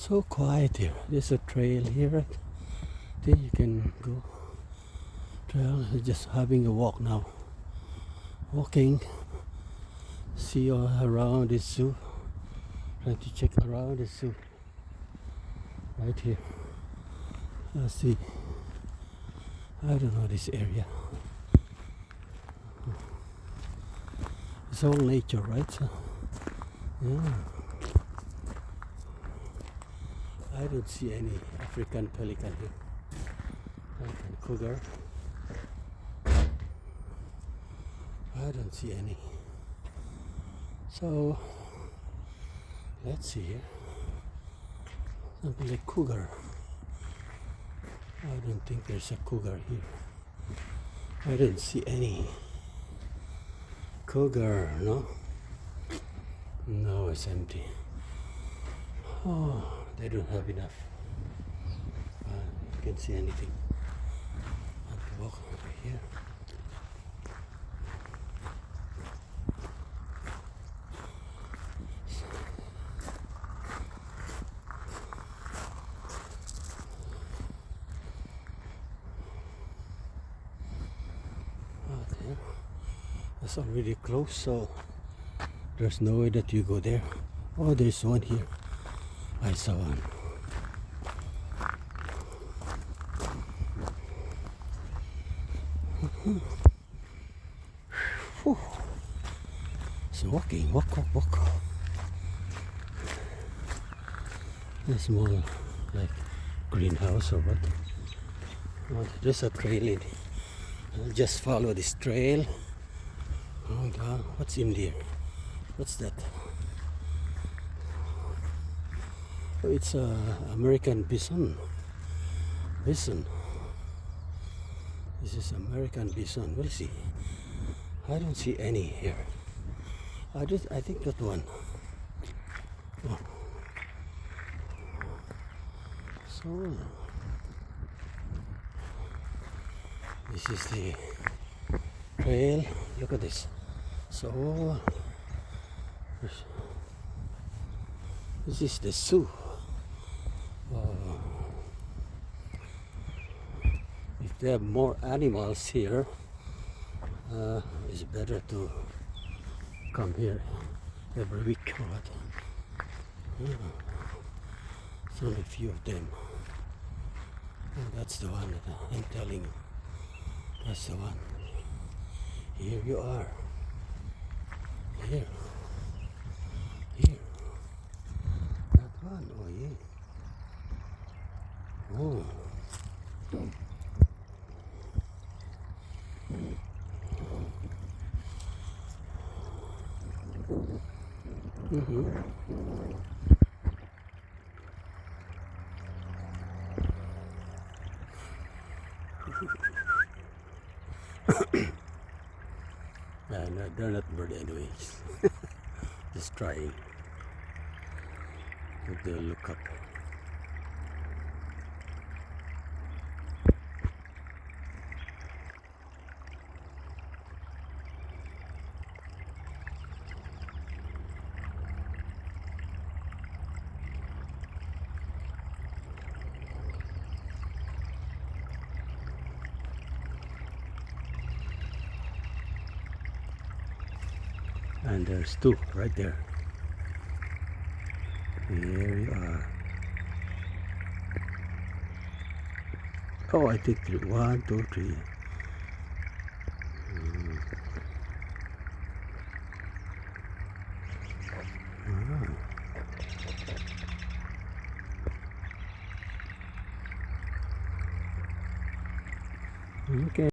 So quiet here. There's a trail here, right? There you can go. Trail, just having a walk now. Walking, see all around the zoo. Trying to check around the zoo. Right here. Let's see. I don't know this area. It's all nature, right? So, yeah. I don't see any African pelican here. African cougar. I don't see any. So let's see here. Something like cougar. I don't think there's a cougar here. I didn't see any cougar, no? No, it's empty. Oh, they don't have enough. You can't see anything. I have to walk over here. Oh, there. It's already closed, so there's no way that you go there. Oh, there's one here. I saw one. So walking, walk. A small, like, greenhouse or what. Oh, there's a trail in. I'll just follow this trail. Oh God, what's in there? What's that? Oh, it's a American bison. Bison. This is American bison. We'll see. I don't see any here. I think that one. Oh. So this is the trail. Look at this. So this is the zoo. If they have more animals here, it's better to come here every week. It's only a few of them. And that's the one that I'm telling you. That's the one. Here you are. Here. That one. Oh yeah. Oh. No, they're not bird anyways. Just trying. But they'll look up. And there's two right there. Here we are. Oh, I think three. 1, 2, 3. Okay.